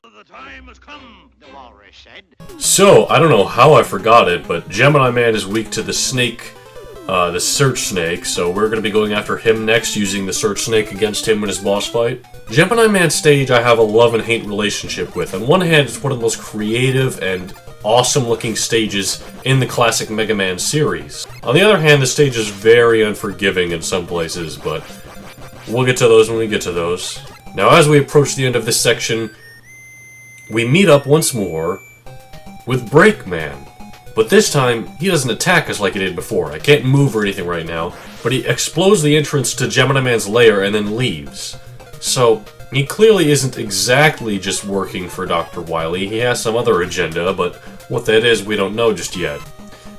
The time has come, the walrus said. So, I don't know how I forgot it, but Gemini Man is weak to the snake, the Search Snake, so we're going to be going after him next, using the Search Snake against him in his boss fight. Gemini Man stage I have a love and hate relationship with. On one hand, it's one of the most creative and awesome looking stages in the classic Mega Man series. On the other hand, the stage is very unforgiving in some places, but we'll get to those when we get to those. Now, as we approach the end of this section, we meet up once more with Breakman. But this time, he doesn't attack us like he did before. I can't move or anything right now, but he explodes the entrance to Gemini Man's lair and then leaves. So, he clearly isn't exactly just working for Dr. Wily. He has some other agenda, but what that is, we don't know just yet.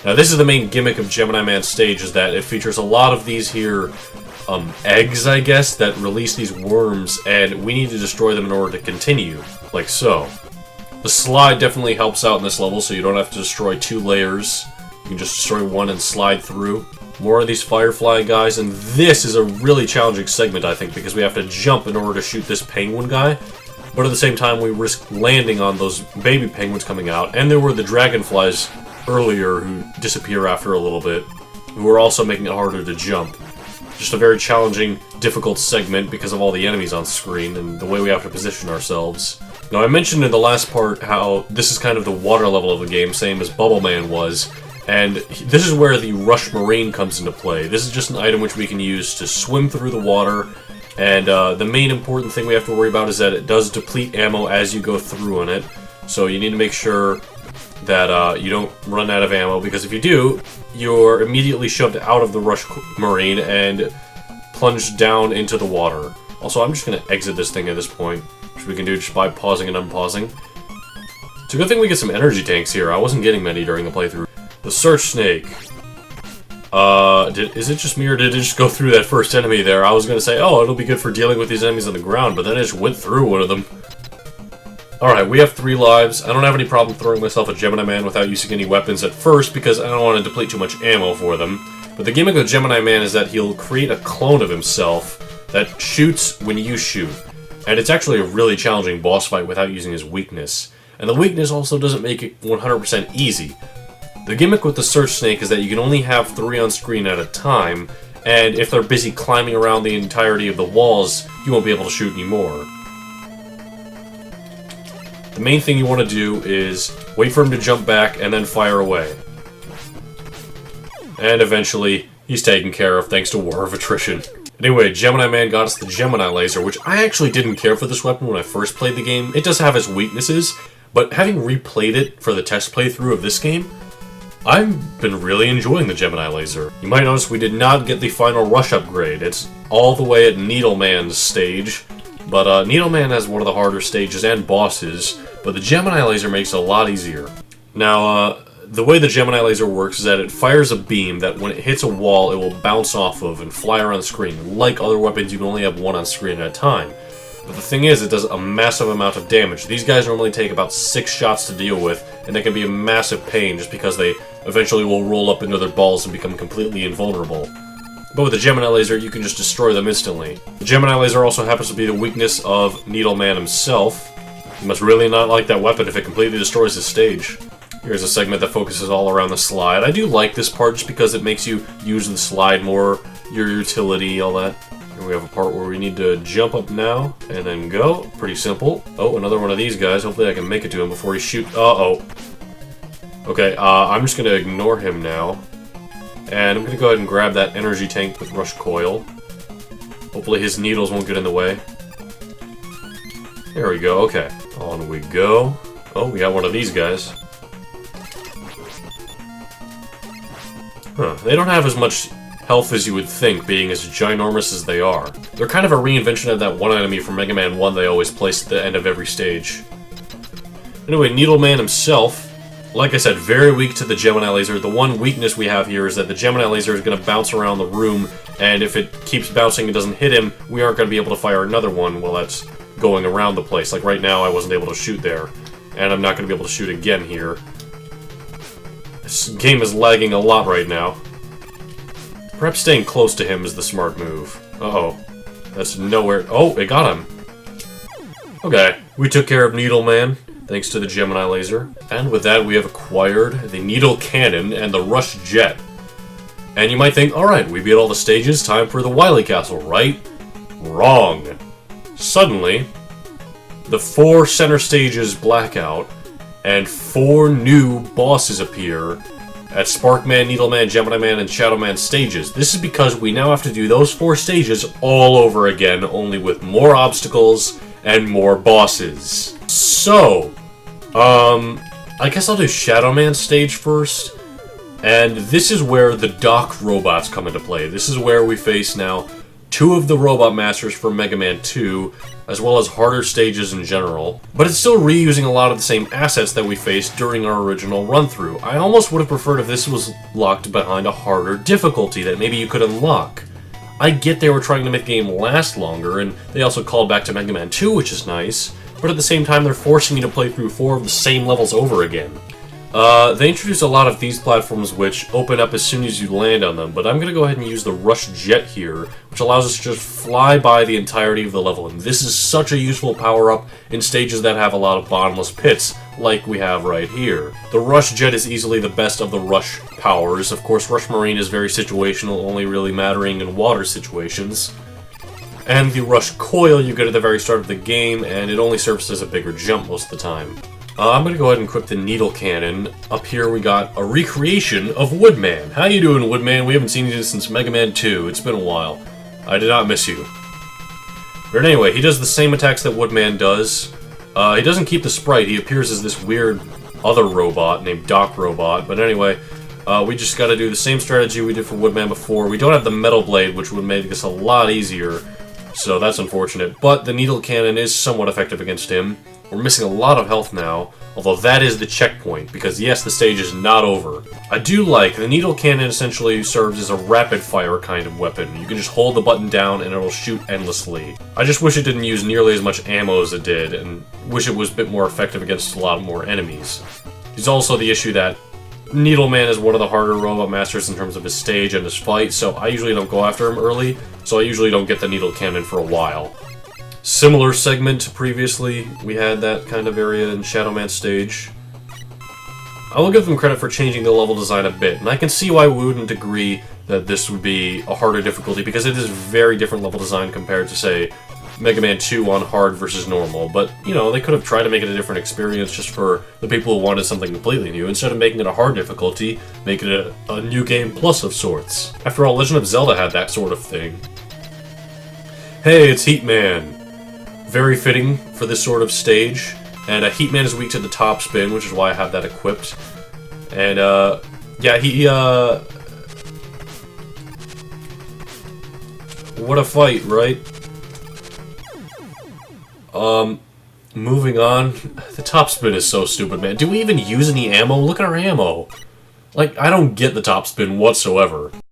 Now, this is the main gimmick of Gemini Man's stage, is that it features a lot of these here eggs, I guess, that release these worms, and we need to destroy them in order to continue, like so. The slide definitely helps out in this level, so you don't have to destroy 2 layers. You can just destroy 1 and slide through. More of these Firefly guys, and this is a really challenging segment, I think, because we have to jump in order to shoot this penguin guy, but at the same time we risk landing on those baby penguins coming out, and there were the dragonflies earlier who disappear after a little bit, who are also making it harder to jump. Just a very challenging, difficult segment because of all the enemies on screen and the way we have to position ourselves. Now, I mentioned in the last part how this is kind of the water level of the game, same as Bubble Man was, and this is where the Rush Marine comes into play. This is just an item which we can use to swim through the water, and the main important thing we have to worry about is that it does deplete ammo as you go through on it, so you need to make sure that you don't run out of ammo, because if you do, you're immediately shoved out of the Rush Marine and plunged down into the water. Also, I'm just going to exit this thing at this point, which we can do just by pausing and unpausing. It's a good thing we get some energy tanks here. I wasn't getting many during the playthrough. The Search Snake. Is it just me, or did it just go through that first enemy there? I was going to say, oh, it'll be good for dealing with these enemies on the ground, but then it just went through one of them. Alright, we have 3 lives. I don't have any problem throwing myself at Gemini Man without using any weapons at first, because I don't want to deplete too much ammo for them. But the gimmick of Gemini Man is that he'll create a clone of himself that shoots when you shoot. And it's actually a really challenging boss fight without using his weakness. And the weakness also doesn't make it 100% easy. The gimmick with the Search Snake is that you can only have 3 on screen at a time, and if they're busy climbing around the entirety of the walls, you won't be able to shoot anymore. The main thing you want to do is wait for him to jump back and then fire away. And eventually, he's taken care of thanks to War of Attrition. Anyway, Gemini Man got us the Gemini Laser, which I actually didn't care for this weapon when I first played the game. It does have its weaknesses, but having replayed it for the test playthrough of this game, I've been really enjoying the Gemini Laser. You might notice we did not get the final Rush upgrade. It's all the way at Needleman's stage. But Needleman has one of the harder stages and bosses, but the Gemini Laser makes it a lot easier. Now, the way the Gemini Laser works is that it fires a beam that when it hits a wall, it will bounce off of and fly around the screen. Like other weapons, you can only have 1 on screen at a time. But the thing is, it does a massive amount of damage. These guys normally take about 6 shots to deal with, and they can be a massive pain just because they eventually will roll up into their balls and become completely invulnerable. But with the Gemini Laser, you can just destroy them instantly. The Gemini Laser also happens to be the weakness of Needleman himself. You must really not like that weapon if it completely destroys his stage. Here's a segment that focuses all around the slide. I do like this part just because it makes you use the slide more, your utility, all that. Here we have a part where we need to jump up now, and then go. Pretty simple. Oh, another one of these guys. Hopefully I can make it to him before he shoots. Uh-oh. Okay, I'm just going to ignore him now. And I'm going to go ahead and grab that energy tank with Rush Coil. Hopefully his needles won't get in the way. There we go, okay. On we go. Oh, we got one of these guys. Huh, they don't have as much health as you would think, being as ginormous as they are. They're kind of a reinvention of that one enemy from Mega Man 1 they always place at the end of every stage. Anyway, Needleman himself, like I said, very weak to the Gemini Laser. The one weakness we have here is that the Gemini Laser is going to bounce around the room, and if it keeps bouncing and doesn't hit him, we aren't going to be able to fire another one while that's going around the place. Like right now, I wasn't able to shoot there, and I'm not going to be able to shoot again here. This game is lagging a lot right now. Perhaps staying close to him is the smart move. Uh-oh. That's nowhere... Oh, it got him! Okay, we took care of Needleman, thanks to the Gemini laser. And with that, we have acquired the Needle Cannon and the Rush Jet. And you might think, alright, we beat all the stages, time for the Wily Castle, right? Wrong. Suddenly, the 4 center stages black out, and 4 new bosses appear at Sparkman, Needleman, Gemini Man, and Shadow Man stages. This is because we now have to do those 4 stages all over again, only with more obstacles and more bosses. So, I guess I'll do Shadow Man stage first. And this is where the Dock robots come into play. This is where we face now 2 of the Robot Masters from Mega Man 2, as well as harder stages in general. But it's still reusing a lot of the same assets that we faced during our original run-through. I almost would have preferred if this was locked behind a harder difficulty that maybe you could unlock. I get they were trying to make the game last longer, and they also called back to Mega Man 2, which is nice, but at the same time they're forcing you to play through 4 of the same levels over again. They introduce a lot of these platforms which open up as soon as you land on them, but I'm going to go ahead and use the Rush Jet here, which allows us to just fly by the entirety of the level, and this is such a useful power-up in stages that have a lot of bottomless pits, like we have right here. The Rush Jet is easily the best of the Rush powers. Of course, Rush Marine is very situational, only really mattering in water situations. And the Rush Coil you get at the very start of the game, and it only serves as a bigger jump most of the time. I'm gonna go ahead and equip the Needle Cannon. Up here we got a recreation of Woodman. How you doing, Woodman? We haven't seen you since Mega Man 2. It's been a while. I did not miss you. But anyway, he does the same attacks that Woodman does. He doesn't keep the sprite. He appears as this weird other robot named Dock Robot. But anyway, we just gotta do the same strategy we did for Woodman before. We don't have the Metal Blade, which would make this a lot easier. So that's unfortunate. But the Needle Cannon is somewhat effective against him. We're missing a lot of health now, although that is the checkpoint, because yes, the stage is not over. I do like, the Needle Cannon essentially serves as a rapid-fire kind of weapon. You can just hold the button down and it'll shoot endlessly. I just wish it didn't use nearly as much ammo as it did, and wish it was a bit more effective against a lot more enemies. There's also the issue that Needleman is one of the harder Robot Masters in terms of his stage and his fight, so I usually don't go after him early, so I usually don't get the Needle Cannon for a while. Similar segment to previously, we had that kind of area in Shadow Man stage. I will give them credit for changing the level design a bit, and I can see why we wouldn't agree that this would be a harder difficulty, because it is very different level design compared to, say, Mega Man 2 on hard versus normal, but, you know, they could have tried to make it a different experience just for the people who wanted something completely new. Instead of making it a hard difficulty, make it a new game plus of sorts. After all, Legend of Zelda had that sort of thing. Hey, it's Heatman! Very fitting for this sort of stage, and Heatman is weak to the top spin, which is why I have that equipped. And, yeah, what a fight, right? Moving on. The top spin is so stupid, man. Do we even use any ammo? Look at our ammo. Like, I don't get the top spin whatsoever.